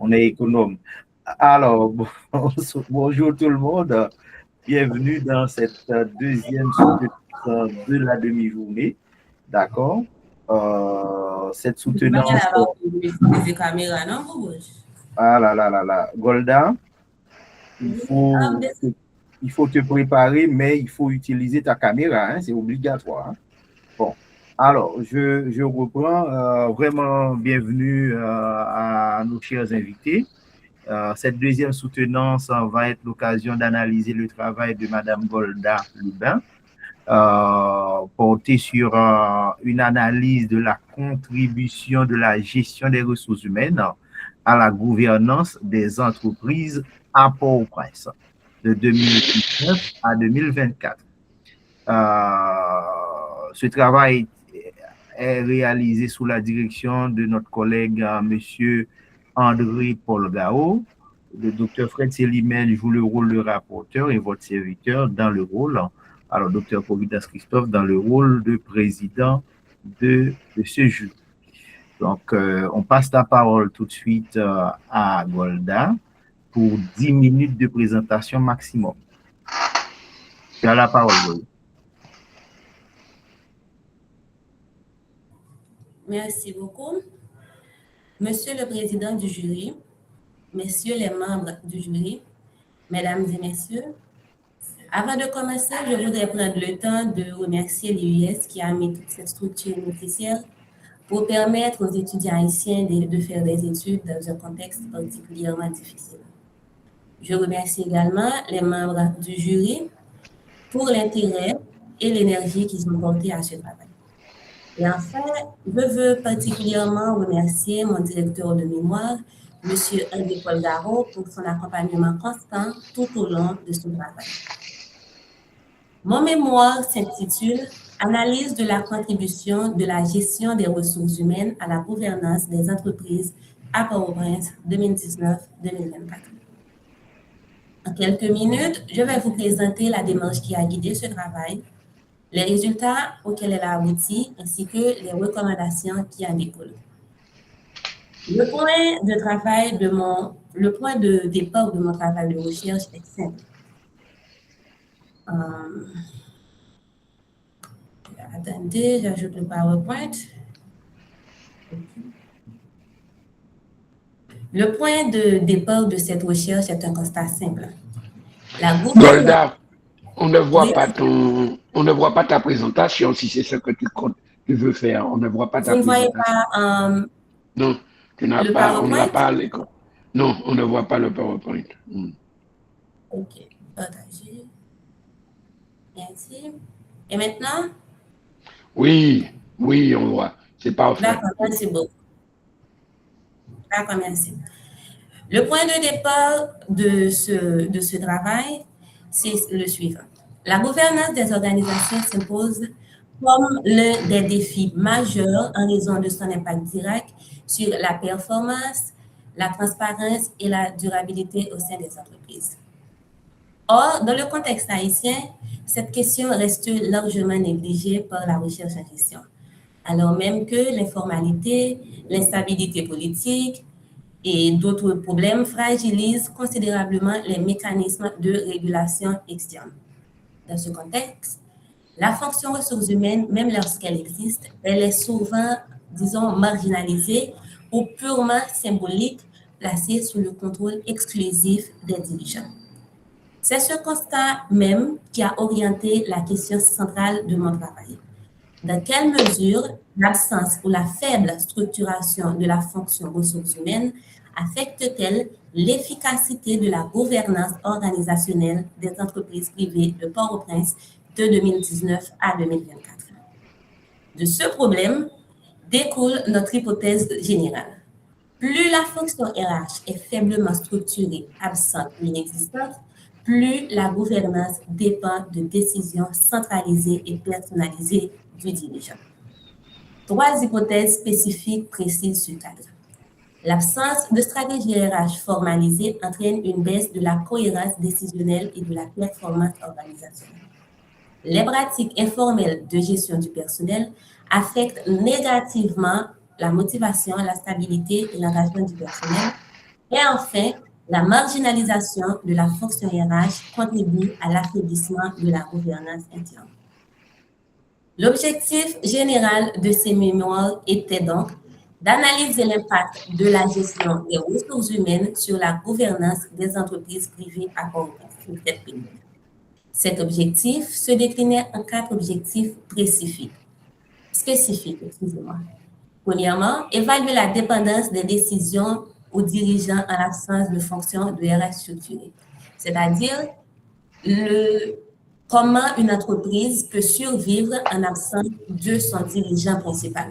on est économe. Alors, bonjour tout le monde. Bienvenue dans cette deuxième soutenance de la demi-journée. D'accord? Cette soutenance. Ah là là là là. Golda, il faut te préparer, mais il faut utiliser ta caméra. Hein, c'est obligatoire. Hein. Bon. Alors, je reprends. Vraiment, bienvenue à nos chers invités. Cette deuxième soutenance va être l'occasion d'analyser le travail de Madame Golda Lubin, porté sur une analyse de la contribution de la gestion des ressources humaines à la gouvernance des entreprises à Port-au-Prince de 2019 à 2024. Ce travail est réalisé sous la direction de notre collègue Monsieur André Paul Gao. Le docteur Fred Célimène joue le rôle de rapporteur et votre serviteur dans le rôle, alors docteur Providence Christophe dans le rôle de président de ce jury. Donc, on passe la parole tout de suite à Golda pour 10 minutes de présentation maximum. Tu as la parole, Golda. Merci beaucoup. Monsieur le Président du jury, Messieurs les membres du jury, Mesdames et Messieurs, avant de commencer, je voudrais prendre le temps de remercier l'UIS qui a mis toute cette structure nécessaire pour permettre aux étudiants haïtiens de faire des études dans un contexte particulièrement difficile. Je remercie également les membres du jury pour l'intérêt et l'énergie qu'ils ont porté à ce travail. Et enfin, je veux particulièrement remercier mon directeur de mémoire, M. André Paul Garo, pour son accompagnement constant tout au long de ce travail. Mon mémoire s'intitule « Analyse de la contribution de la gestion des ressources humaines à la gouvernance des entreprises à Port-au-Prince 2019-2024 ». En quelques minutes, je vais vous présenter la démarche qui a guidé ce travail, les résultats auxquels elle a abouti, ainsi que les recommandations qui en découlent. Le point de départ de mon travail de recherche est simple. Attendez, j'ajoute le PowerPoint. Le point de départ de cette recherche est un constat simple. Golda, on ne voit pas on ne voit pas ta présentation si c'est ce que tu veux faire. On ne voit pas ta présentation. Vous ne voyez pas non, on ne l'a pas à l'écran. Non, on ne voit pas le PowerPoint. Ok, partager. Merci. Et maintenant? Oui, on voit. C'est parfait. D'accord, merci beaucoup. D'accord, merci. Le point de départ de ce travail, c'est le suivant. La gouvernance des organisations s'impose comme l'un des défis majeurs en raison de son impact direct sur la performance, la transparence et la durabilité au sein des entreprises. Or, dans le contexte haïtien, cette question reste largement négligée par la recherche en gestion, alors même que l'informalité, l'instabilité politique et d'autres problèmes fragilisent considérablement les mécanismes de régulation externe. Dans ce contexte, la fonction ressources humaines, même lorsqu'elle existe, elle est souvent, disons, marginalisée ou purement symbolique, placée sous le contrôle exclusif des dirigeants. C'est ce constat même qui a orienté la question centrale de mon travail. Dans quelle mesure l'absence ou la faible structuration de la fonction ressources humaines affecte-t-elle l'efficacité de la gouvernance organisationnelle des entreprises privées de Port-au-Prince de 2019 à 2024? De ce problème découle notre hypothèse générale. Plus la fonction RH est faiblement structurée, absente ou inexistante, plus la gouvernance dépend de décisions centralisées et personnalisées du dirigeant. 3 hypothèses spécifiques précisent ce cadre. L'absence de stratégie RH formalisée entraîne une baisse de la cohérence décisionnelle et de la performance organisationnelle. Les pratiques informelles de gestion du personnel affectent négativement la motivation, la stabilité et l'engagement du personnel, Et enfin, la marginalisation de la fonction RH contribue à l'affaiblissement de la gouvernance interne. L'objectif général de ces mémoires était donc d'analyser l'impact de la gestion des ressources humaines sur la gouvernance des entreprises privées à Port-au-Prince. Cet objectif se déclinait en 4 objectifs spécifiques. Premièrement, évaluer la dépendance des décisions aux dirigeants en l'absence de fonction de RH structurée, c'est-à-dire comment une entreprise peut survivre en absence de son dirigeant principal.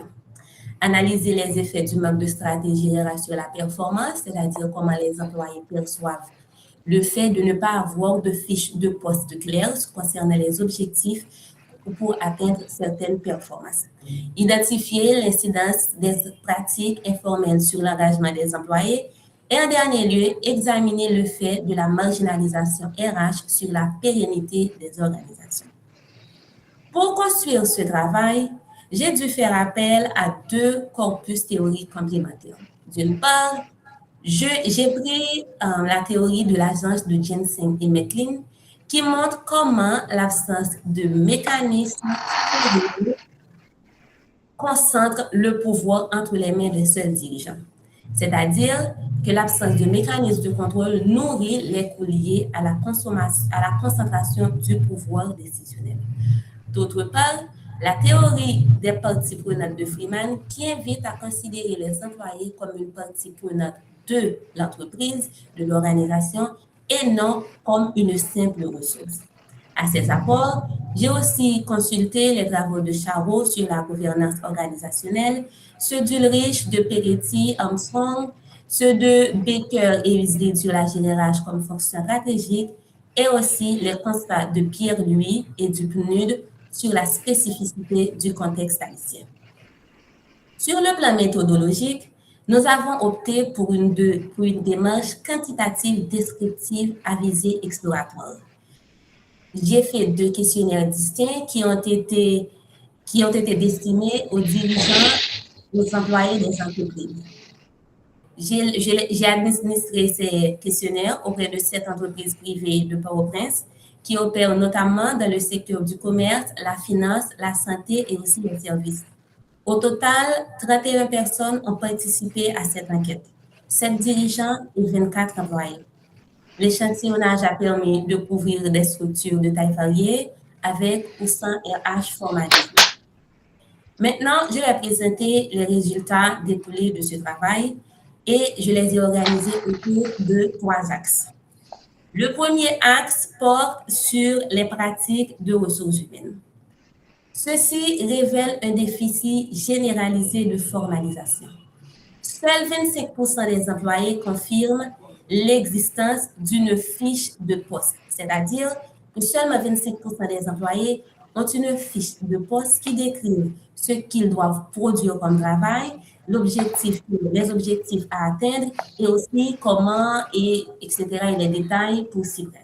Analyser les effets du manque de stratégie RH sur la performance, c'est-à-dire comment les employés perçoivent le fait de ne pas avoir de fiche de poste claire concernant les objectifs pour atteindre certaines performances. Identifier l'incidence des pratiques informelles sur l'engagement des employés et en dernier lieu, examiner le fait de la marginalisation RH sur la pérennité des organisations. Pour construire ce travail, j'ai dû faire appel à 2 corpus théoriques complémentaires. D'une part, j'ai pris la théorie de l'agence de Jensen et McLean qui montre comment l'absence de mécanismes concentre le pouvoir entre les mains des seuls dirigeants. C'est-à-dire que l'absence de mécanismes de contrôle nourrit les coûts liés à la concentration du pouvoir décisionnel. D'autre part, la théorie des parties prenantes de Freeman qui invite à considérer les employés comme une partie prenante de l'entreprise, de l'organisation, et non comme une simple ressource. À ces apports, j'ai aussi consulté les travaux de Charot sur la gouvernance organisationnelle, ceux d'Ulrich, de Peretti, Armstrong, ceux de Baker et Weasley sur la GRH comme fonction stratégique, et aussi les constats de Pierre-Louis et du PNUD sur la spécificité du contexte haïtien. Sur le plan méthodologique, nous avons opté pour une démarche quantitative descriptive à visée exploratoire. J'ai fait 2 questionnaires distincts qui ont été destinés aux dirigeants, aux employés des entreprises. J'ai administré ces questionnaires auprès de 7 entreprises privées de Port-au-Prince qui opèrent notamment dans le secteur du commerce, la finance, la santé et aussi les services. Au total, 31 personnes ont participé à cette enquête, 7 dirigeants et 24 employés. L'échantillonnage a permis de couvrir des structures de taille variée avec ou sans RH formalisé. Maintenant, je vais présenter les résultats découlés de ce travail et je les ai organisés autour de 3 axes. Le premier axe porte sur les pratiques de ressources humaines. Ceci révèle un déficit généralisé de formalisation. Seuls 25% des employés confirment l'existence d'une fiche de poste, c'est-à-dire que seulement 25% des employés ont une fiche de poste qui décrit ce qu'ils doivent produire comme travail, les objectifs à atteindre et aussi comment, etc. et les détails pour s'y prendre.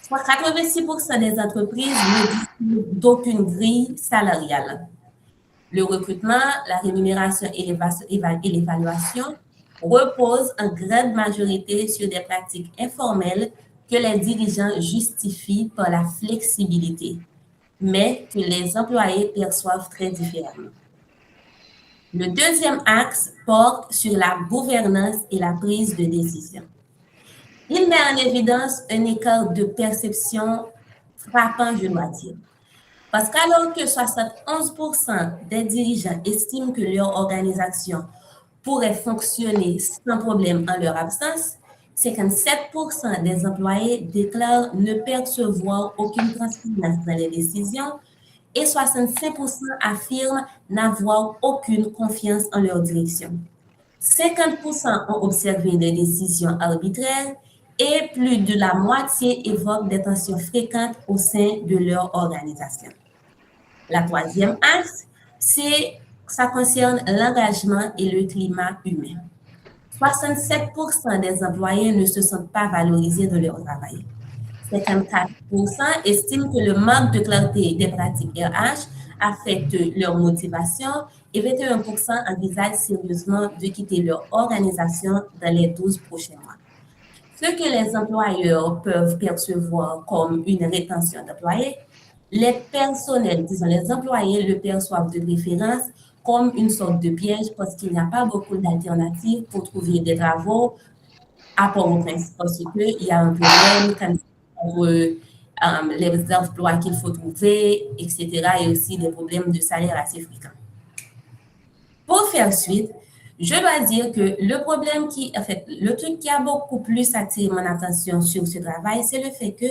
86% des entreprises ne disposent d'aucune grille salariale. Le recrutement, la rémunération et l'évaluation reposent en grande majorité sur des pratiques informelles que les dirigeants justifient par la flexibilité, mais que les employés perçoivent très différemment. Le deuxième axe porte sur la gouvernance et la prise de décision. Il met en évidence un écart de perception frappant, je dois dire. Parce qu'alors que 71% des dirigeants estiment que leur organisation pourrait fonctionner sans problème en leur absence, 57% des employés déclarent ne percevoir aucune transparence dans les décisions et 65% affirment n'avoir aucune confiance en leur direction. 50% ont observé des décisions arbitraires et plus de la moitié évoquent des tensions fréquentes au sein de leur organisation. La troisième axe, ça concerne l'engagement et le climat humain. 67% des employés ne se sentent pas valorisés dans leur travail. 54% estiment que le manque de clarté des pratiques RH affecte leur motivation et 21% envisagent sérieusement de quitter leur organisation dans les 12 prochains mois. Ce que les employeurs peuvent percevoir comme une rétention d'employés, les personnels, disons les employés, le perçoivent de préférence comme une sorte de piège parce qu'il n'y a pas beaucoup d'alternatives pour trouver des travaux à Port-au-Prince parce qu'il y a un problème pour les emplois qu'il faut trouver, etc. et aussi des problèmes de salaire assez fréquents. Pour faire suite, je dois dire que le problème le truc qui a beaucoup plus attiré mon attention sur ce travail, c'est le fait que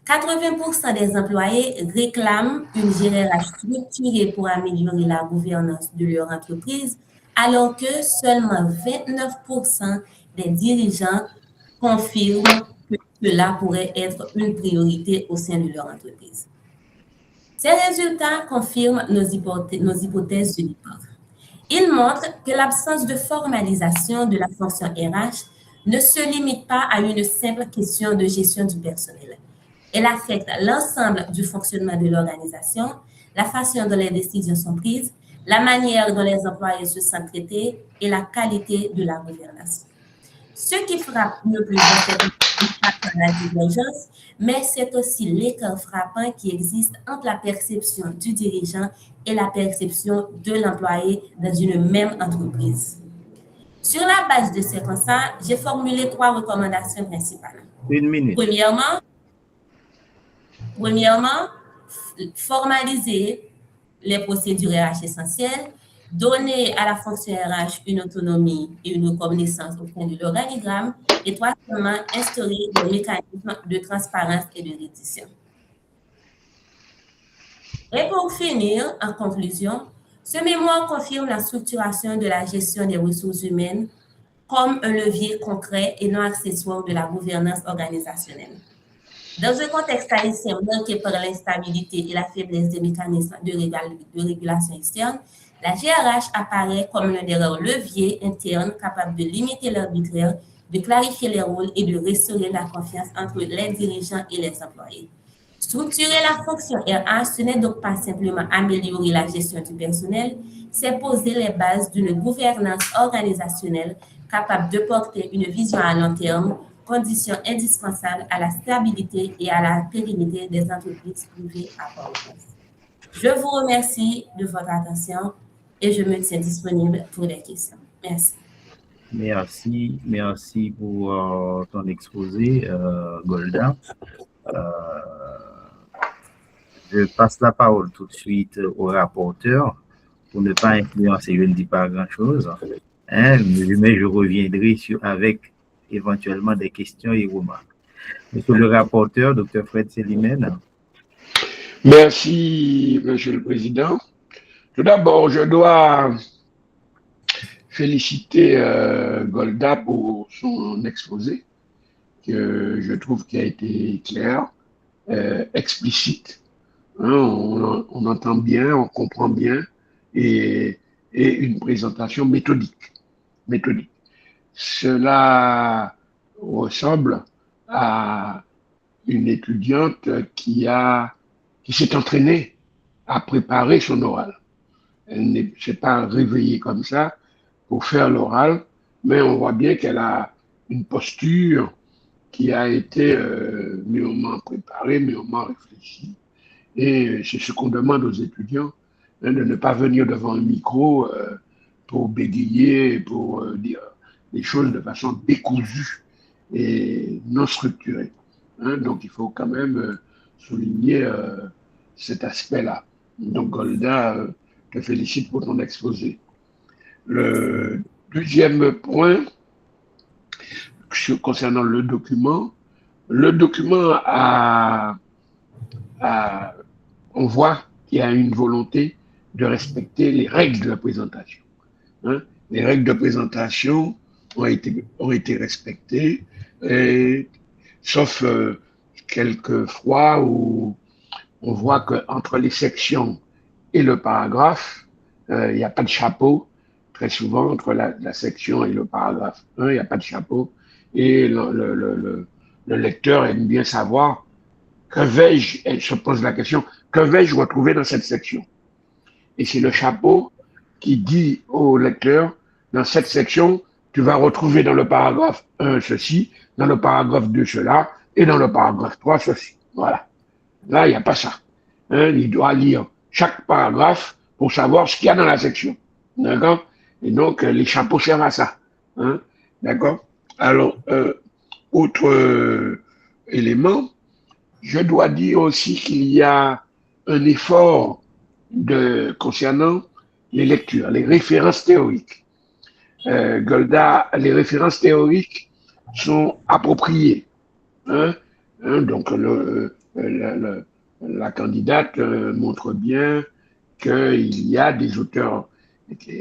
80% des employés réclament une GRH structurée pour améliorer la gouvernance de leur entreprise, alors que seulement 29% des dirigeants confirment que cela pourrait être une priorité au sein de leur entreprise. Ces résultats confirment nos hypothèses de départ. Ils montrent que l'absence de formalisation de la fonction RH ne se limite pas à une simple question de gestion du personnel. Elle affecte l'ensemble du fonctionnement de l'organisation, la façon dont les décisions sont prises, la manière dont les employés se sentent traités et la qualité de la gouvernance. Ce qui frappe le plus, c'est la divergence, mais c'est aussi l'écart frappant qui existe entre la perception du dirigeant et la perception de l'employé dans une même entreprise. Sur la base de ces constats, j'ai formulé 3 recommandations principales. Une minute. Premièrement, formaliser les procédures RH essentielles, donner à la fonction RH une autonomie et une reconnaissance au sein de l'organigramme, et troisièmement, instaurer des mécanismes de transparence et de reddition. Et pour finir, en conclusion, ce mémoire confirme la structuration de la gestion des ressources humaines comme un levier concret et non accessoire de la gouvernance organisationnelle. Dans un contexte haïtien marqué par l'instabilité et la faiblesse des mécanismes de régulation externe, la GRH apparaît comme l'un des rares leviers internes capables de limiter l'arbitraire, de clarifier les rôles et de restaurer la confiance entre les dirigeants et les employés. Structurer la fonction RH, ce n'est donc pas simplement améliorer la gestion du personnel, c'est poser les bases d'une gouvernance organisationnelle capable de porter une vision à long terme, condition indispensable à la stabilité et à la pérennité des entreprises privées à Port-au-Prince. Je vous remercie de votre attention et je me tiens disponible pour les questions. Merci. Merci pour ton exposé, Golda. Je passe la parole tout de suite au rapporteur pour ne pas influencer, je ne dis pas grand-chose, mais je reviendrai avec éventuellement des questions et remarques. Monsieur le rapporteur, Dr. Fred Selimène. Merci, Monsieur le Président. Tout d'abord, je dois féliciter Golda pour son exposé, que je trouve qui a été clair, explicite. Hein, on entend bien, on comprend bien, et une présentation méthodique. Cela ressemble à une étudiante qui s'est entraînée à préparer son oral. Elle ne s'est pas réveillée comme ça pour faire l'oral, mais on voit bien qu'elle a une posture qui a été mûrement préparée, mûrement réfléchie. Et c'est ce qu'on demande aux étudiants, hein, de ne pas venir devant un micro pour bégayer, pour dire des choses de façon décousue et non structurée. Hein, donc il faut quand même souligner cet aspect-là. Donc Golda, te félicite pour ton exposé. Le deuxième point, concernant le document on voit qu'il y a une volonté de respecter les règles de la présentation. Hein? Les règles de présentation ont été respectées, sauf quelques fois où on voit qu'entre les sections et le paragraphe, il n'y a pas de chapeau. Très souvent, entre la section et le paragraphe 1, il n'y a pas de chapeau. Et le lecteur aime bien savoir elle se pose la question, que vais-je retrouver dans cette section? et c'est le chapeau qui dit au lecteur, dans cette section, tu vas retrouver dans le paragraphe 1 ceci, dans le paragraphe 2 cela, et dans le paragraphe 3 ceci. Voilà. Là, il n'y a pas ça. Hein, il doit lire chaque paragraphe pour savoir ce qu'il y a dans la section. D'accord? Et donc, les chapeaux servent à ça. Hein, d'accord? Alors, autre élément, je dois dire aussi qu'il y a un effort concernant les lectures, les références théoriques. Golda, les références théoriques sont appropriées. Hein? Donc, la candidate montre bien qu'il y a des auteurs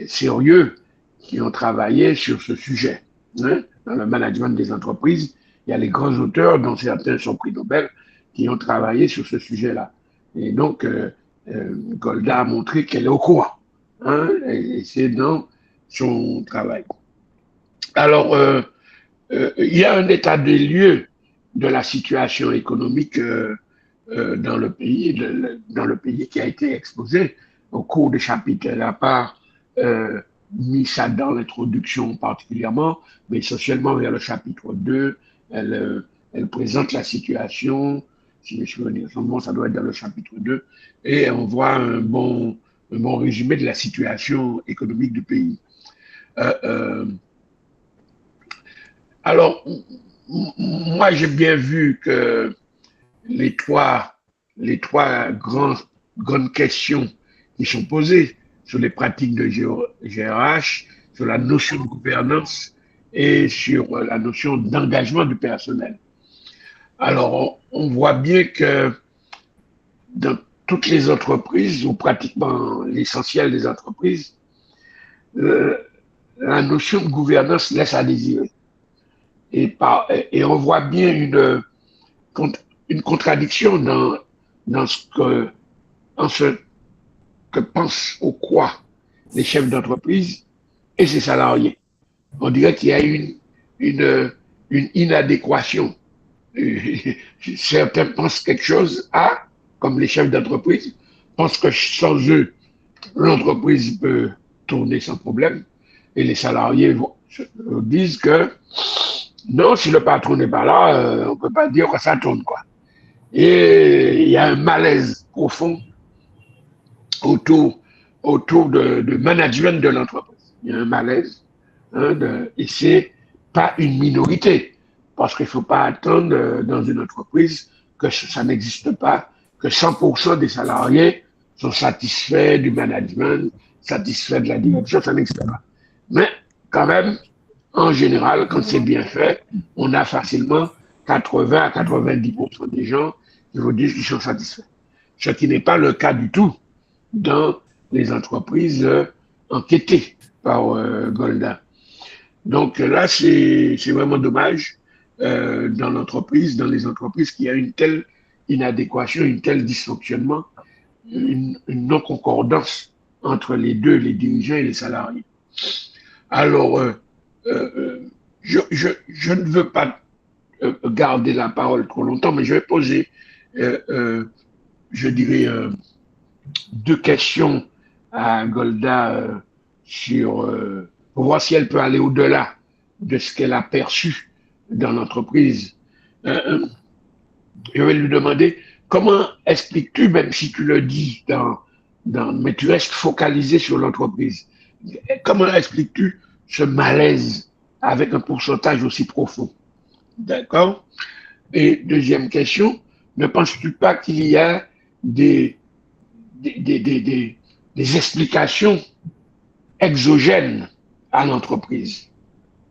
sérieux qui ont travaillé sur ce sujet. Hein? Dans le management des entreprises, il y a les grands auteurs, dont certains sont prix Nobel, qui ont travaillé sur ce sujet-là. Et donc, Golda a montré qu'elle est au courant. Hein? Et c'est dans son travail. Alors, il y a un état des lieux de la situation économique dans le pays qui a été exposé au cours des chapitres. Elle n'a pas mis ça dans l'introduction particulièrement, mais essentiellement vers le chapitre 2, elle présente la situation, si je me souviens, ça doit être dans le chapitre 2, et on voit un bon résumé de la situation économique du pays. Alors, moi, j'ai bien vu que les trois grandes questions qui sont posées sur les pratiques de GRH, sur la notion de gouvernance et sur la notion d'engagement du personnel. Alors, on voit bien que dans toutes les entreprises, ou pratiquement l'essentiel des entreprises, la notion de gouvernance laisse à désirer. Et on voit bien une contradiction dans ce que pensent ou croient les chefs d'entreprise et ses salariés. On dirait qu'il y a une inadéquation. Certains pensent quelque chose comme les chefs d'entreprise, pensent que sans eux, l'entreprise peut tourner sans problème, et les salariés disent que non, si le patron n'est pas là, on ne peut pas dire que ça tourne, quoi. Et il y a un malaise profond autour de management de l'entreprise. Il y a un malaise, et c'est pas une minorité, parce qu'il ne faut pas attendre dans une entreprise que ça n'existe pas, que 100% des salariés sont satisfaits du management, satisfaits de la direction, ça n'existe pas. Mais quand même, en général, quand c'est bien fait, on a facilement 80 à 90% des gens qui vous disent qu'ils sont satisfaits. Ce qui n'est pas le cas du tout dans les entreprises enquêtées par Golda. Donc là, c'est vraiment dommage dans les entreprises qu'il y a une telle inadéquation, une telle dysfonctionnement, une non-concordance entre les deux, les dirigeants et les salariés. Alors, je ne veux pas garder la parole trop longtemps, mais je vais poser, je dirais, deux questions à Golda pour voir si elle peut aller au-delà de ce qu'elle a perçu dans l'entreprise. Je vais lui demander comment expliques-tu, même si tu le dis mais tu restes focalisé sur l'entreprise, comment expliques-tu ce malaise avec un pourcentage aussi profond? D'accord? Et deuxième question, ne penses-tu pas qu'il y a des explications exogènes à l'entreprise?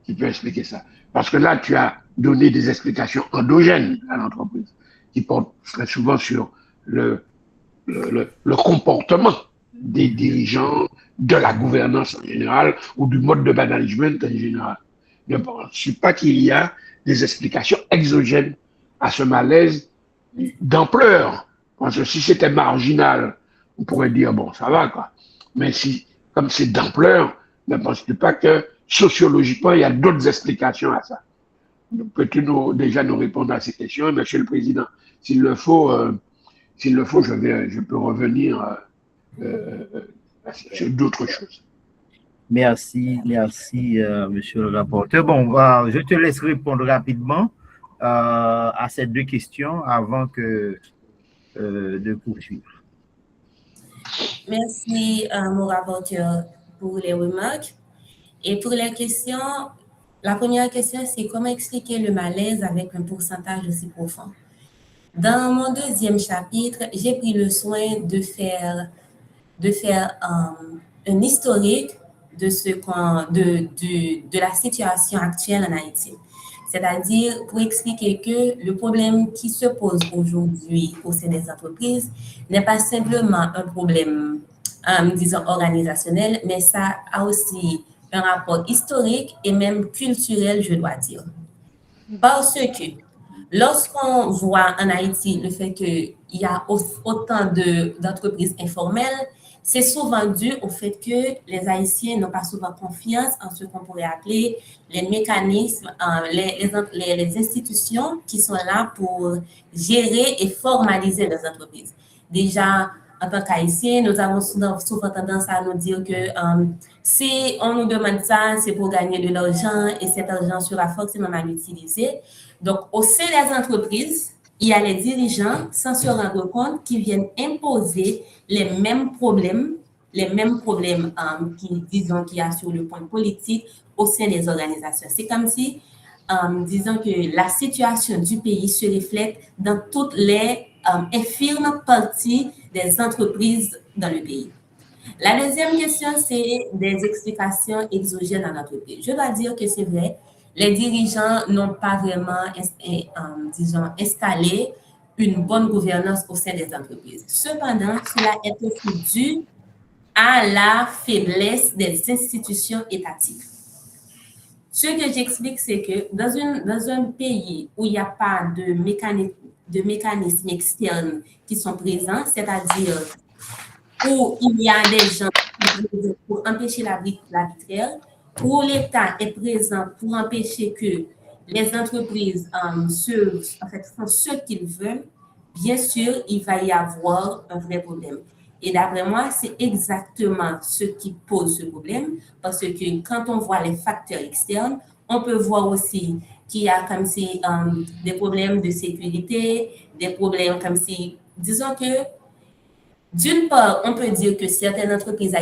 Tu peux expliquer ça. Parce que là, tu as donné des explications endogènes à l'entreprise, qui portent très souvent sur le comportement des dirigeants, de la gouvernance en général, ou du mode de management en général. Je ne pense pas qu'il y a des explications exogènes à ce malaise d'ampleur. Parce que si c'était marginal, on pourrait dire, bon, ça va, quoi. Mais comme c'est d'ampleur, ne penses-tu pas que sociologiquement, il y a d'autres explications à ça? Peux-tu déjà nous répondre à ces questions, Monsieur le Président? S'il le faut, je peux revenir sur d'autres choses. Merci, monsieur le rapporteur. Bon, je te laisse répondre rapidement à ces deux questions avant de poursuivre. Merci, mon rapporteur, pour les remarques. Et pour les questions, la première question, c'est comment expliquer le malaise avec un pourcentage aussi profond? Dans mon deuxième chapitre, j'ai pris le soin de faire un historique de la situation actuelle en Haïti. C'est-à-dire pour expliquer que le problème qui se pose aujourd'hui au sein des entreprises n'est pas simplement un problème, disons, organisationnel, mais ça a aussi un rapport historique et même culturel, je dois dire. Parce que lorsqu'on voit en Haïti le fait qu'il y a autant d'entreprises informelles, c'est souvent dû au fait que les Haïtiens n'ont pas souvent confiance en ce qu'on pourrait appeler les mécanismes, les institutions qui sont là pour gérer et formaliser les entreprises. Déjà, en tant qu'Haïtiens, nous avons souvent tendance à nous dire que si on nous demande ça, c'est pour gagner de l'argent et cet argent sera forcément mal utilisé. Donc, au sein des entreprises, il y a les dirigeants, sans se rendre compte, qui viennent imposer les mêmes problèmes disons, qu'il y a sur le point politique au sein des organisations. C'est comme si, disons que la situation du pays se reflète dans toutes les infirmes parties des entreprises dans le pays. La deuxième question, c'est des explications exogènes à notre pays. Je dois dire que c'est vrai, les dirigeants n'ont pas vraiment, disons, installé une bonne gouvernance au sein des entreprises. Cependant, cela est aussi dû à la faiblesse des institutions étatiques. Ce que j'explique, c'est que dans un pays où il n'y a pas de mécanismes externes qui sont présents, c'est-à-dire où il y a des gens pour empêcher l'arbitraire, où l'État est présent pour empêcher que les entreprises font ce qu'ils veulent, bien sûr, il va y avoir un vrai problème. Et d'après moi, c'est exactement ce qui pose ce problème, parce que quand on voit les facteurs externes, on peut voir aussi qu'il y a comme si des problèmes de sécurité, des problèmes comme si, disons que d'une part, on peut dire que certaines entreprises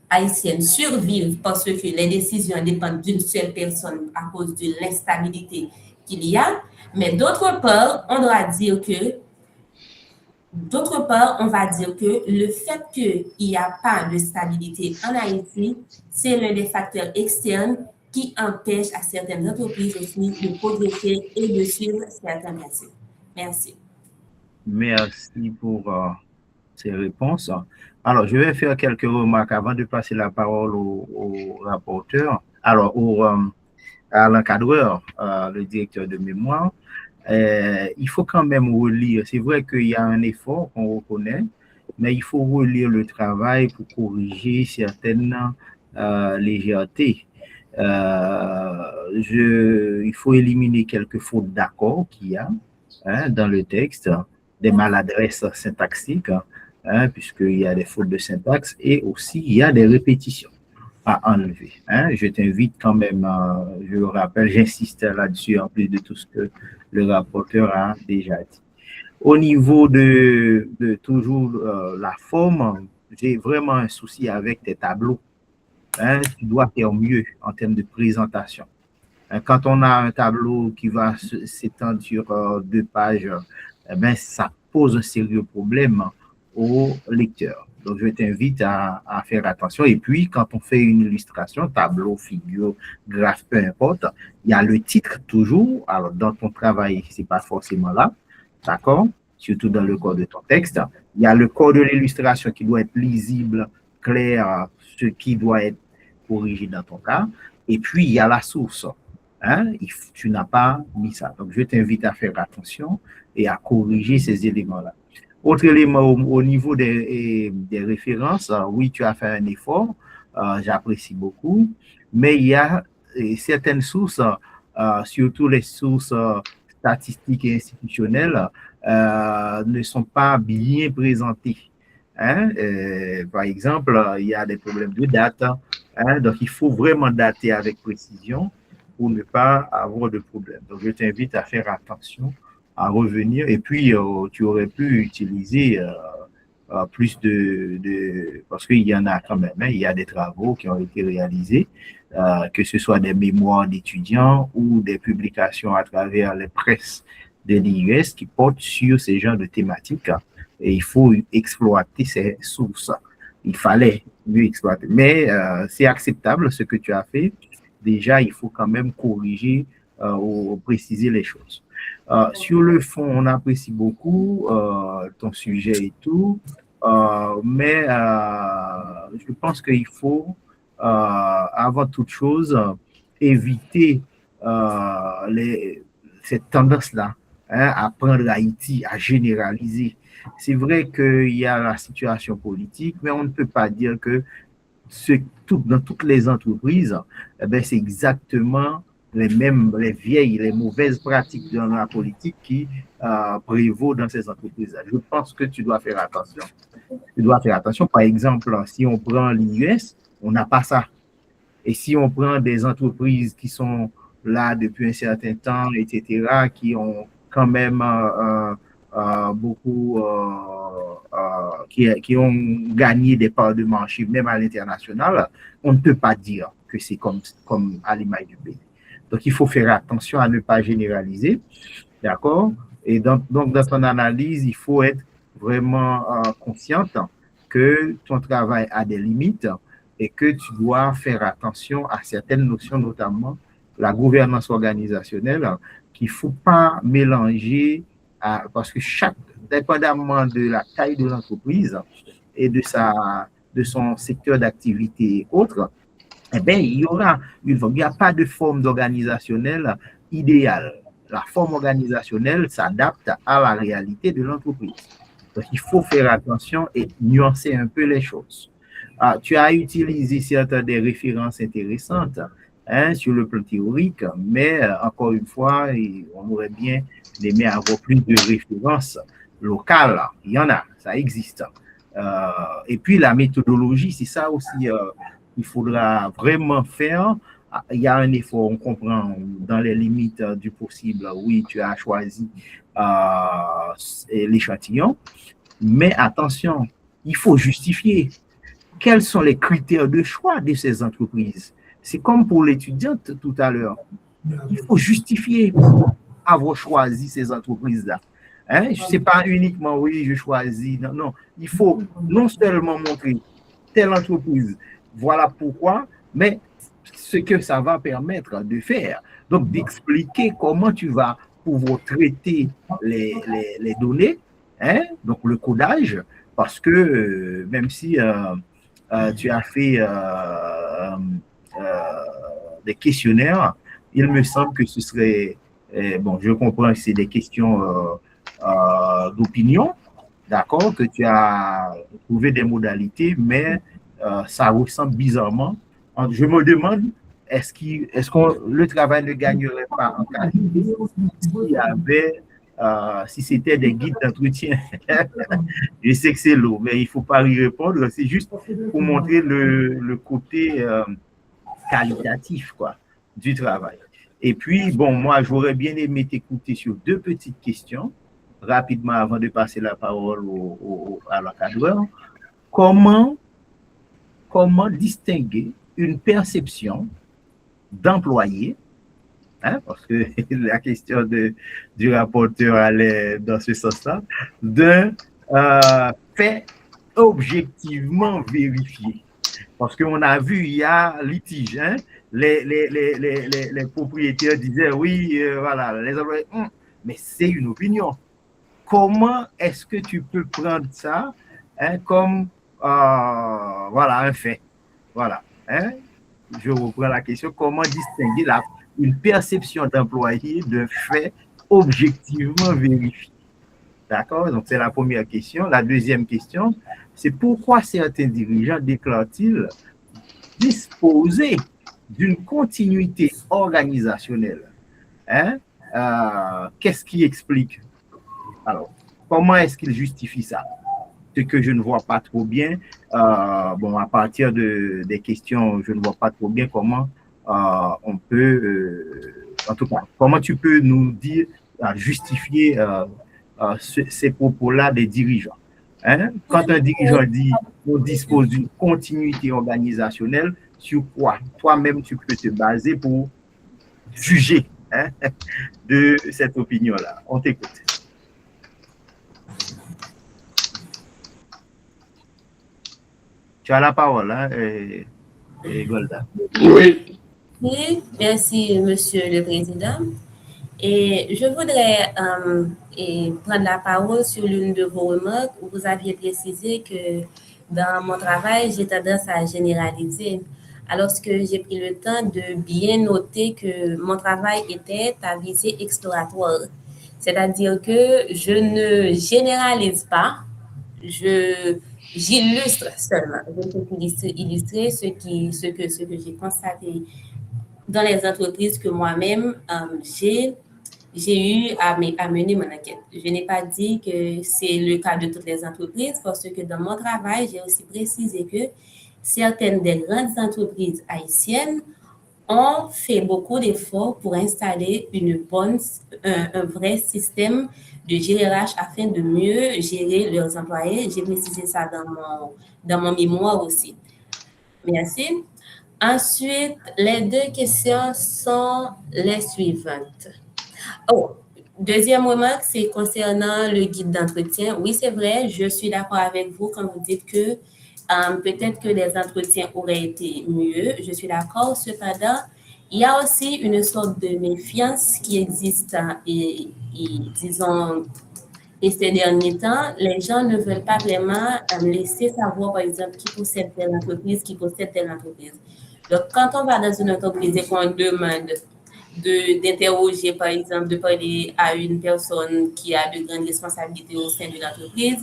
haïtiennes survivent parce que les décisions dépendent d'une seule personne à cause de l'instabilité qu'il y a, mais d'autre part, on va dire que le fait qu'il n'y a pas de stabilité en Haïti, c'est l'un des facteurs externes qui empêche à certaines entreprises aussi de progresser et de suivre certains principes. Merci. Merci pour ces réponses. Alors, je vais faire quelques remarques avant de passer la parole au rapporteur, alors à l'encadreur, le directeur de mémoire. Il faut quand même relire. C'est vrai qu'il y a un effort qu'on reconnaît, mais il faut relire le travail pour corriger certaines légèretés. Il faut éliminer quelques fautes d'accord qu'il y a dans le texte, des maladresses syntaxiques, puisqu'il y a des fautes de syntaxe, et aussi il y a des répétitions à enlever. Je t'invite quand même, je le rappelle, j'insiste là-dessus en plus de tout ce que le rapporteur a déjà dit. Au niveau de toujours la forme, j'ai vraiment un souci avec tes tableaux. Tu dois faire mieux en termes de présentation. Quand on a un tableau qui va s'étendre sur 2 pages, ça pose un sérieux problème au lecteur. Donc, je t'invite à faire attention. Et puis, quand on fait une illustration, tableau, figure, graphe, peu importe, il y a le titre toujours. Alors, dans ton travail, ce n'est pas forcément là, d'accord? Surtout dans le corps de ton texte. Il y a le corps de l'illustration qui doit être lisible, clair, ce qui doit être corrigé dans ton cas. Et puis, il y a la source. Tu n'as pas mis ça. Donc, je t'invite à faire attention et à corriger ces éléments-là. Autre élément au niveau des références, oui, tu as fait un effort, j'apprécie beaucoup, mais il y a certaines sources, surtout les sources statistiques et institutionnelles, ne sont pas bien présentées. Hein? Par exemple, il y a des problèmes de date. Hein? Donc, il faut vraiment dater avec précision pour ne pas avoir de problème. Donc, je t'invite à faire attention, à revenir. Et puis, tu aurais pu utiliser plus parce qu'il y en a quand même, hein, il y a des travaux qui ont été réalisés, que ce soit des mémoires d'étudiants ou des publications à travers les presses de l'IUS qui portent sur ces genres de thématiques. Hein, et il faut exploiter ces sources. Il fallait mieux exploiter. Mais c'est acceptable ce que tu as fait. Déjà, il faut quand même corriger ou préciser les choses. Sur le fond, on apprécie beaucoup ton sujet et tout, mais je pense qu'il faut, avant toute chose, éviter cette tendance-là, hein, à prendre Haïti, à généraliser. C'est vrai qu'il y a la situation politique, mais on ne peut pas dire que dans toutes les entreprises, eh bien, c'est exactement les mêmes, les vieilles, les mauvaises pratiques dans la politique qui prévaut dans ces entreprises-là. Je pense que tu dois faire attention. Tu dois faire attention. Par exemple, si on prend l'IUS, on n'a pas ça. Et si on prend des entreprises qui sont là depuis un certain temps, etc., qui ont quand même beaucoup, qui ont gagné des parts de marché, même à l'international, on ne peut pas dire que c'est comme à l'image du pays. Donc, il faut faire attention à ne pas généraliser, d'accord? Et donc, dans ton analyse, il faut être vraiment consciente que ton travail a des limites et que tu dois faire attention à certaines notions, notamment la gouvernance organisationnelle, qu'il ne faut pas mélanger, parce que dépendamment de la taille de l'entreprise et de son secteur d'activité et autres, eh bien, il n'y a pas de forme organisationnelle idéale. La forme organisationnelle s'adapte à la réalité de l'entreprise. Donc, il faut faire attention et nuancer un peu les choses. Tu as utilisé certaines des références intéressantes, hein, sur le plan théorique, mais encore une fois, on aurait bien aimé avoir plus de références locales. Il y en a, ça existe. Et puis la méthodologie, c'est ça aussi il faudra vraiment faire. Il y a un effort, on comprend, dans les limites du possible. Oui, tu as choisi l'échantillon, mais attention, il faut justifier. Quels sont les critères de choix de ces entreprises? C'est comme pour l'étudiante tout à l'heure. Il faut justifier avoir choisi ces entreprises-là. Hein? Ce n'est pas uniquement, oui, je choisis. Non, non. Il faut non seulement montrer telle entreprise, voilà pourquoi, mais ce que ça va permettre de faire. Donc, d'expliquer comment tu vas pouvoir traiter les données, hein? Donc le codage, parce que même si tu as fait des questionnaires, il me semble que ce serait, bon, je comprends que c'est des questions d'opinion, d'accord, que tu as trouvé des modalités, mais ça ressemble bizarrement. Je me demande, est-ce que le travail ne gagnerait pas en qualité s'il y avait, si c'était des guides d'entretien? Je sais que c'est lourd, mais il ne faut pas y répondre. C'est juste pour montrer le côté qualitatif, quoi, du travail. Et puis, bon, moi, j'aurais bien aimé t'écouter sur deux petites questions, rapidement avant de passer la parole à l'encadreur. Comment distinguer une perception d'employé, hein, parce que la question du rapporteur allait dans ce sens-là, d'un fait objectivement vérifié? Parce qu'on a vu, il y a litige, hein? Les propriétaires disaient oui, voilà, les employés, mais c'est une opinion. Comment est-ce que tu peux prendre ça, hein, comme voilà, un fait? Voilà. Hein? Je reprends la question. Comment distinguer une perception d'employé d'un fait objectivement vérifié? D'accord? Donc, c'est la première question. La deuxième question, c'est pourquoi certains dirigeants déclarent-ils disposer d'une continuité organisationnelle? Hein? Qu'est-ce qui explique? Alors, comment est-ce qu'ils justifient ça? ce que je ne vois pas trop bien, bon, à partir des questions, je ne vois pas trop bien comment on peut, en tout cas, comment tu peux nous dire, justifier ces propos-là des dirigeants. Hein? Quand un dirigeant dit on dispose d'une continuité organisationnelle, sur quoi toi-même tu peux te baser pour juger, hein, de cette opinion-là? On t'écoute. Tu as la parole, hein, Golda. Oui. Oui, merci, Monsieur le Président. Et je voudrais prendre la parole sur l'une de vos remarques où vous aviez précisé que dans mon travail, j'ai tendance à généraliser. Alors que j'ai pris le temps de bien noter que mon travail était à visée exploratoire. C'est-à-dire que je ne généralise pas, j'illustre seulement. Je peux illustrer ce que j'ai constaté dans les entreprises que moi-même j'ai eu à mener mon enquête. Je n'ai pas dit que c'est le cas de toutes les entreprises parce que dans mon travail, j'ai aussi précisé que certaines des grandes entreprises haïtiennes ont fait beaucoup d'efforts pour installer un vrai système de GRH afin de mieux gérer leurs employés. J'ai précisé ça dans mon mémoire aussi. Merci. Ensuite, les deux questions sont les suivantes. Oh, deuxième remarque, c'est concernant le guide d'entretien. Oui, c'est vrai, je suis d'accord avec vous quand vous dites que peut-être que les entretiens auraient été mieux. Je suis d'accord. Cependant, il y a aussi une sorte de méfiance qui existe et disons, et ces derniers temps, les gens ne veulent pas vraiment laisser savoir, par exemple, qui possède telle entreprise, qui possède telle entreprise. Donc, quand on va dans une entreprise et qu'on demande d'interroger, par exemple, de parler à une personne qui a de grandes responsabilités au sein de l'entreprise,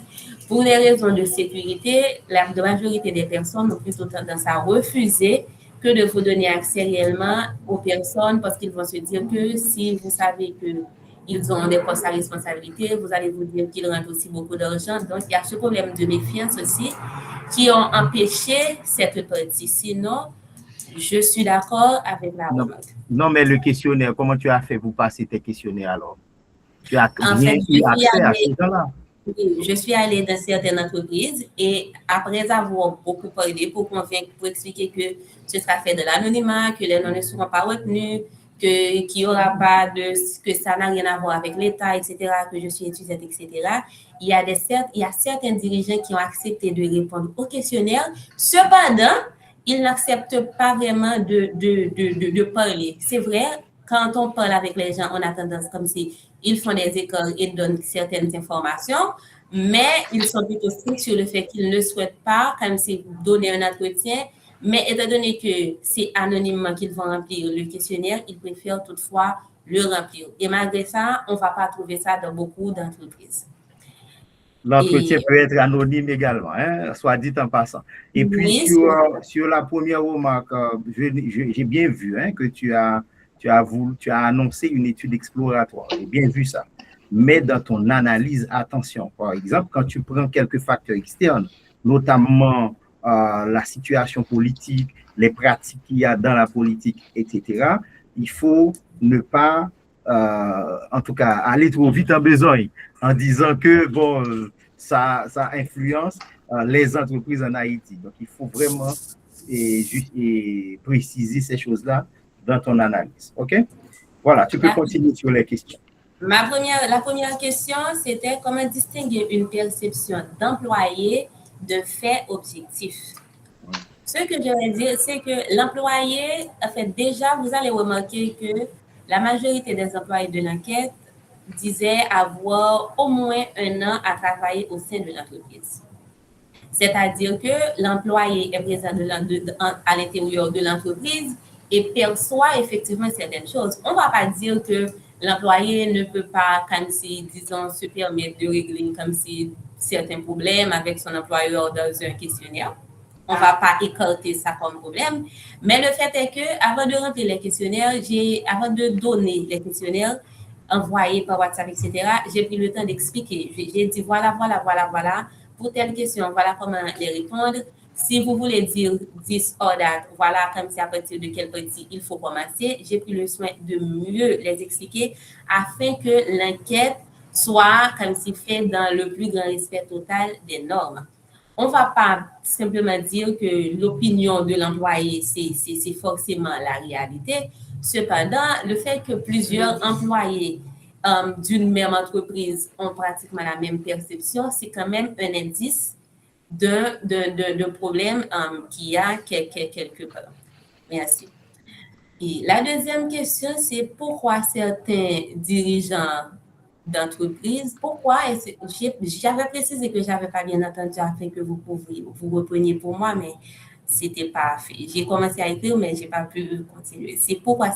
pour des raisons de sécurité, la majorité des personnes ont plutôt tendance à refuser que de vous donner accès réellement aux personnes parce qu'ils vont se dire que si vous savez qu'ils ont des postes à responsabilité, vous allez vous dire qu'ils rentrent aussi beaucoup d'argent. Donc, il y a ce problème de méfiance aussi qui ont empêché cette partie. Sinon, je suis d'accord avec la remarque. Non, mais le questionnaire, comment tu as fait pour passer tes questionnaires alors? Tu as En bien fait, eu accès à ces gens-là? Oui, je suis allée dans certaines entreprises et après avoir beaucoup parlé pour convaincre, pour expliquer que ce sera fait de l'anonymat, que les noms ne seront pas retenus, qu'il n'y aura pas que ça n'a rien à voir avec l'État, etc., que je suis étudiante, etc. Il y a certains dirigeants qui ont accepté de répondre au questionnaire. Cependant, ils n'acceptent pas vraiment de parler. C'est vrai, quand on parle avec les gens, on a tendance comme si ils font des écoles et donnent certaines informations, mais ils sont plutôt stricts sur le fait qu'ils ne souhaitent pas, comme si donner un entretien, mais étant donné que c'est anonymement qu'ils vont remplir le questionnaire, ils préfèrent toutefois le remplir. Et malgré ça, on ne va pas trouver ça dans beaucoup d'entreprises. L'entretien peut être anonyme également, hein, soit dit en passant. Et puis, oui, sur la première remarque, j'ai bien vu que tu as annoncé une étude exploratoire. J'ai bien vu ça. Mais dans ton analyse, attention, par exemple, quand tu prends quelques facteurs externes, notamment la situation politique, les pratiques qu'il y a dans la politique, etc., il faut ne pas, en tout cas, aller trop vite en besogne en disant que, bon, ça influence les entreprises en Haïti. Donc, il faut vraiment préciser ces choses-là dans ton analyse. OK? Voilà, tu peux continuer sur les questions. La première question, c'était comment distinguer une perception d'employé de fait objectif. Ce que je vais dire, c'est que l'employé, en fait, déjà, vous allez remarquer que la majorité des employés de l'enquête disaient avoir au moins 1 an à travailler au sein de l'entreprise. C'est-à-dire que l'employé est présent à l'intérieur de l'entreprise et perçoit effectivement certaines choses. On ne va pas dire que l'employé ne peut pas, comme si, disons, se permettre de régler comme si certains problèmes avec son employeur dans un questionnaire. On ne va pas écarter ça comme problème. Mais le fait est que avant de remplir les questionnaires, avant de donner les questionnaires envoyés par WhatsApp, etc., j'ai pris le temps d'expliquer. J'ai dit voilà pour telle question, voilà comment les répondre. Si vous voulez dire this or that, voilà comme c'est à partir de quelle partie il faut commencer. J'ai pris le soin de mieux les expliquer afin que l'enquête soit comme si fait dans le plus grand respect total des normes. On ne va pas simplement dire que l'opinion de l'employé, c'est forcément la réalité. Cependant, le fait que plusieurs employés d'une même entreprise ont pratiquement la même perception, c'est quand même un indice de problème qu'il y a quelque part. Merci. Et la deuxième question, c'est pourquoi certains dirigeants d'entreprise, j'avais précisé que je n'avais pas bien entendu afin que vous repreniez pour moi, mais c'était pas fait. J'ai commencé à écrire, mais je n'ai pas pu continuer. C'est pourquoi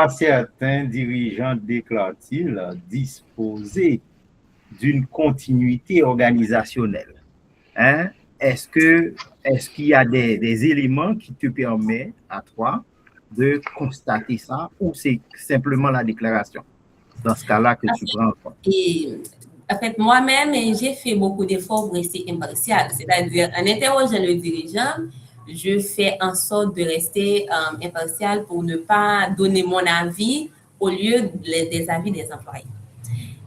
certains dirigeants déclarent-ils disposer d'une continuité organisationnelle? Hein? Est-ce qu'il y a des éléments qui te permettent à toi de constater ça ou c'est simplement la déclaration? Dans ce cas-là que tu prends. En fait, moi-même, j'ai fait beaucoup d'efforts pour rester impartial. C'est-à-dire, en interrogeant le dirigeant, je fais en sorte de rester impartial pour ne pas donner mon avis au lieu des avis des employés.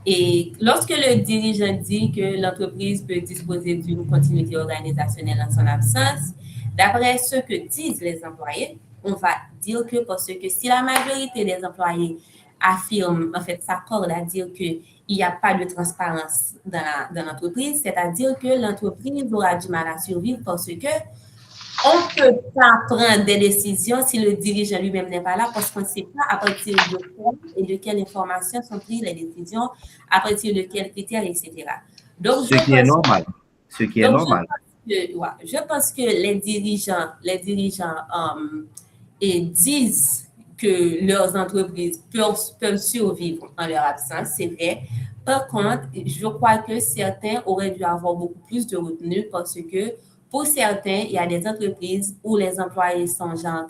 Et lorsque le dirigeant dit que l'entreprise peut disposer d'une continuité organisationnelle en son absence, d'après ce que disent les employés, on va dire que parce que si la majorité des employés affirment, en fait, s'accordent à dire qu'il n'y a pas de transparence dans l'entreprise, c'est-à-dire que l'entreprise aura du mal à survivre parce que on ne peut pas prendre des décisions si le dirigeant lui-même n'est pas là parce qu'on ne sait pas à partir de quoi et de quelles informations sont prises les décisions, à partir de quels critères, etc. Donc, ce qui est normal. Je pense que les dirigeants disent que leurs entreprises peuvent survivre en leur absence, c'est vrai. Par contre, je crois que certains auraient dû avoir beaucoup plus de retenue parce que pour certains, il y a des entreprises où les employés sont genre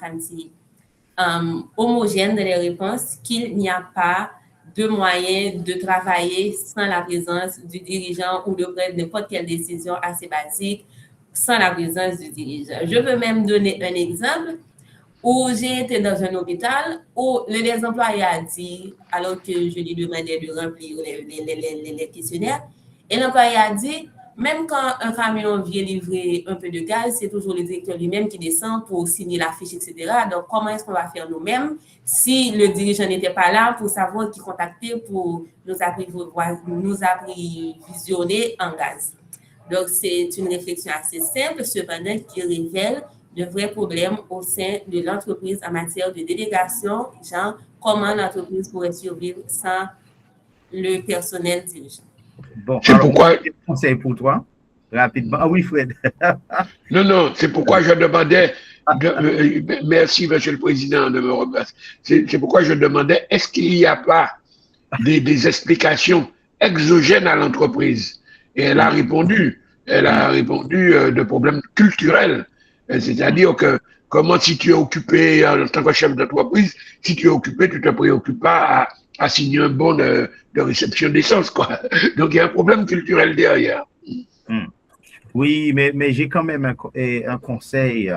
homogènes dans les réponses, qu'il n'y a pas de moyen de travailler sans la présence du dirigeant ou de prendre n'importe quelle décision assez basique sans la présence du dirigeant. Je peux même donner un exemple où j'ai été dans un hôpital où les employés a dit, alors que je lui demandais de remplir les questionnaires, et l'employé a dit, même quand un camion vient livrer un peu de gaz, c'est toujours le directeur lui-même qui descend pour signer la fiche, etc. Donc, comment est-ce qu'on va faire nous-mêmes si le dirigeant n'était pas là pour savoir qui contacter pour nous approvisionner en gaz? Donc, c'est une réflexion assez simple, cependant, qui révèle de vrais problèmes au sein de l'entreprise en matière de délégation, genre comment l'entreprise pourrait survivre sans le personnel dirigeant. Bon, c'est pourquoi conseil pour toi, rapidement. Ah oui, Fred. Non, c'est pourquoi je demandais, merci Monsieur le Président de me replacer, c'est pourquoi je demandais, est-ce qu'il n'y a pas des explications exogènes à l'entreprise? Et elle a répondu de problèmes culturels. C'est-à-dire que comment si tu es occupé en tant que chef d'entreprise, si tu es occupé, tu ne te préoccupes pas à signer un bon de réception d'essence, quoi. Donc, il y a un problème culturel derrière. Oui, mais j'ai quand même un conseil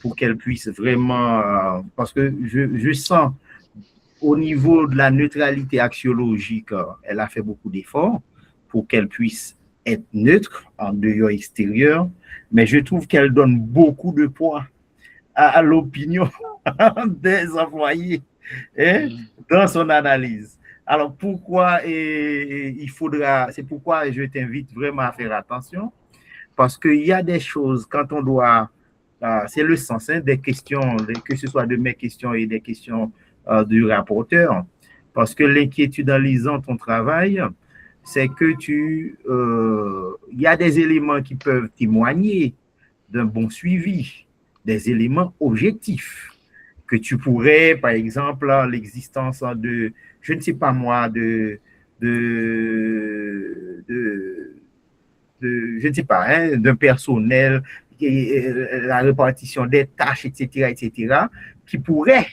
pour qu'elle puisse vraiment, parce que je sens au niveau de la neutralité axiologique, elle a fait beaucoup d'efforts pour qu'elle puisse être neutre en dehors extérieur, mais je trouve qu'elle donne beaucoup de poids à l'opinion des employés dans son analyse. Alors, pourquoi c'est pourquoi je t'invite vraiment à faire attention, parce qu'il y a des choses, quand on doit, c'est le sens des questions, que ce soit de mes questions et des questions du rapporteur, parce que l'inquiétude en lisant ton travail, c'est que il y a des éléments qui peuvent témoigner d'un bon suivi, des éléments objectifs que tu pourrais, par exemple, l'existence de, je ne sais pas moi, je ne sais pas, d'un personnel, la répartition des tâches, etc., qui pourrait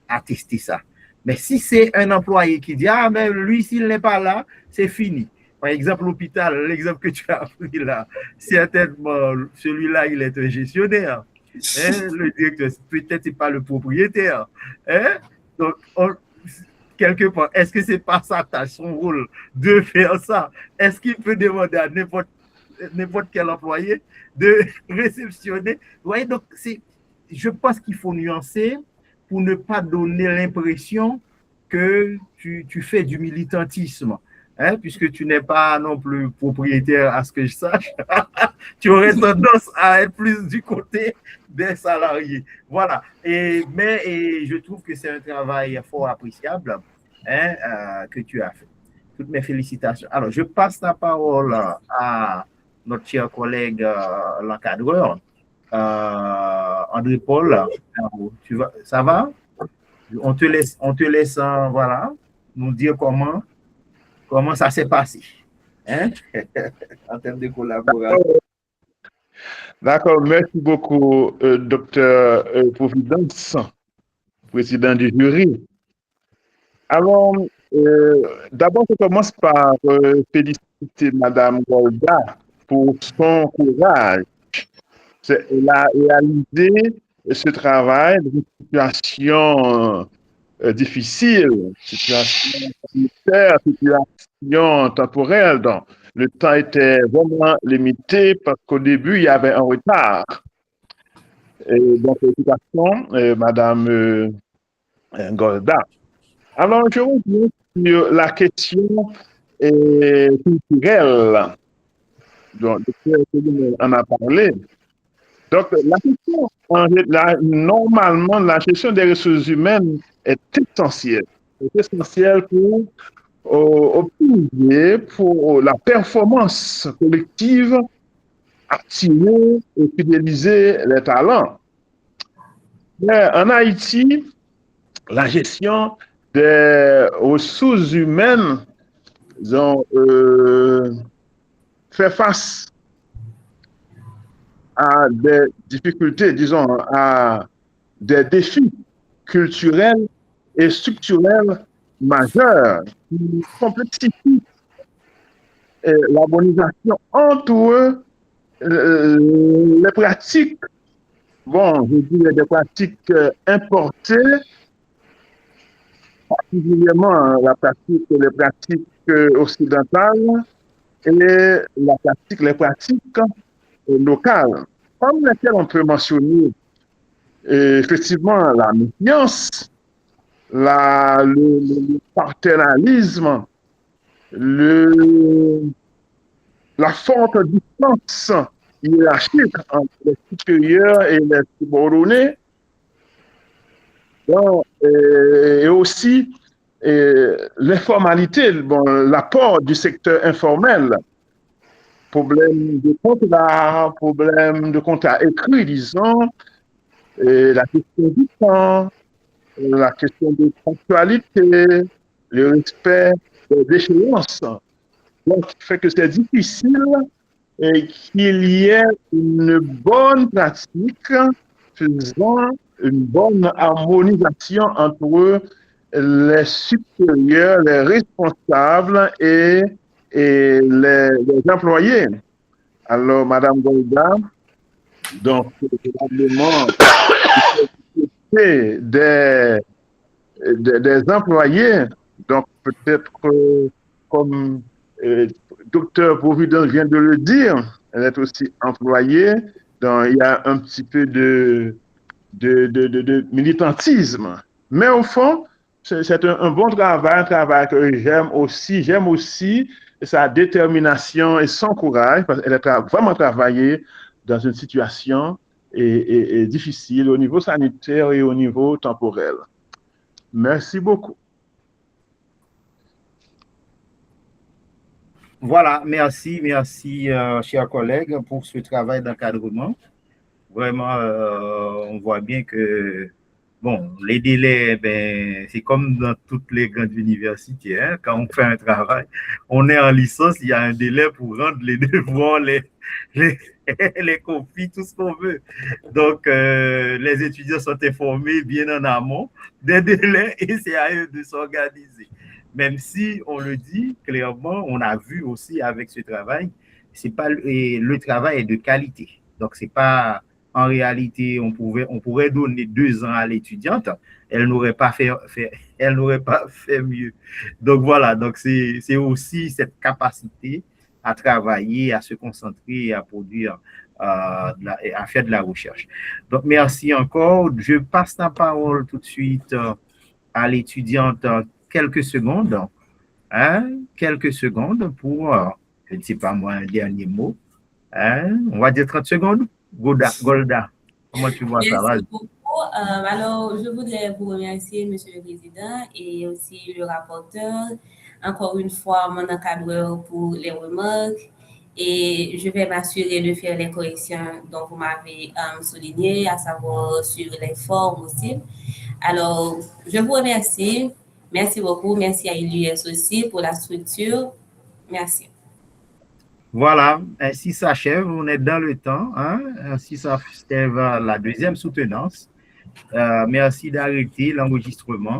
attester ça. Mais si c'est un employé qui dit, ah, mais lui, s'il n'est pas là, c'est fini. Par exemple, l'hôpital, l'exemple que tu as pris là, certainement, celui-là, il est un gestionnaire. Hein? Le directeur, peut-être c'est pas le propriétaire. Hein? Donc, quelque part, est-ce que c'est pas sa tâche, son rôle de faire ça? Est-ce qu'il peut demander à n'importe quel employé de réceptionner? Vous voyez, donc, je pense qu'il faut nuancer pour ne pas donner l'impression que tu fais du militantisme. Hein, puisque tu n'es pas non plus propriétaire à ce que je sache, tu aurais tendance à être plus du côté des salariés. Voilà. Mais je trouve que c'est un travail fort appréciable, hein, que tu as fait. Toutes mes félicitations. Alors, je passe la parole à notre cher collègue, l'encadreur, André Paul. Ça va? On te laisse, voilà, nous dire comment ça s'est passé, hein? En termes de collaboration. D'accord, merci beaucoup, docteur Providence, président du jury. Alors, d'abord, je commence par féliciter Madame Golda pour son courage. Elle a réalisé ce travail dans une situation difficile, situation sanitaire, situation temporelle. Donc, le temps était vraiment limité parce qu'au début, il y avait un retard. Et donc, félicitations, Madame Golda. Alors, je reviens sur la question culturelle. Donc, on a parlé. Donc, la question, normalement, la gestion des ressources humaines est essentielle. C'est essentiel pour optimiser, pour la performance collective, attirer et fidéliser les talents. Mais en Haïti, la gestion des ressources humaines fait face à des difficultés, disons, à des défis culturels et structurels majeurs qui complexifient l'harmonisation entre les pratiques, bon, je dirais des pratiques importées, particulièrement les pratiques occidentales et les pratiques locales, comme lesquelles on peut mentionner effectivement la méfiance, le paternalisme, la forte distance hiérarchique entre les supérieurs et les subordonnés, et aussi l'informalité, bon, l'apport du secteur informel, problème de contrat écrit, disons, la question du temps, la question de ponctualité, le respect des échéances. Donc, ce qui fait que c'est difficile et qu'il y ait une bonne pratique faisant une bonne harmonisation entre les supérieurs, les responsables et les employés. Alors, Madame Golda, donc, probablement, des employés, donc peut-être comme docteur Providence vient de le dire, elle est aussi employée, donc il y a un petit peu de militantisme. Mais au fond, c'est un bon travail, un travail que j'aime aussi sa détermination et son courage, parce qu'elle a vraiment travaillé dans une situation difficile au niveau sanitaire et au niveau temporel. Merci beaucoup. Voilà, merci, chers collègues, pour ce travail d'encadrement. Vraiment, on voit bien que, bon, les délais, ben, c'est comme dans toutes les grandes universités, hein, quand on fait un travail, on est en licence, il y a un délai pour rendre les devoirs, les copies, tout ce qu'on veut. Donc, les étudiants sont informés bien en amont des délais et c'est à eux de s'organiser. Même si on le dit clairement, on a vu aussi avec ce travail, c'est pas le travail est de qualité. Donc c'est pas en réalité on pourrait donner 2 ans à l'étudiante, elle n'aurait pas fait mieux. Donc voilà, donc c'est aussi cette capacité à travailler, à se concentrer, à produire, à faire de la recherche. Donc merci encore. Je passe la parole tout de suite à l'étudiante quelques secondes, hein, quelques secondes pour, je ne sais pas moi, un dernier mot. Hein, on va dire 30 secondes. Golda, comment tu vois ça? Merci beaucoup. Alors, je voudrais vous remercier, Monsieur le Président, et aussi le rapporteur. Encore une fois, mon encadreur pour les remarques. Et je vais m'assurer de faire les corrections dont vous m'avez souligné, à savoir sur les formes aussi. Alors, je vous remercie. Merci beaucoup. Merci à ILUS aussi pour la structure. Merci. Voilà, ainsi s'achève, on est dans le temps, hein? Ainsi s'achève la deuxième soutenance. Merci d'arrêter l'enregistrement.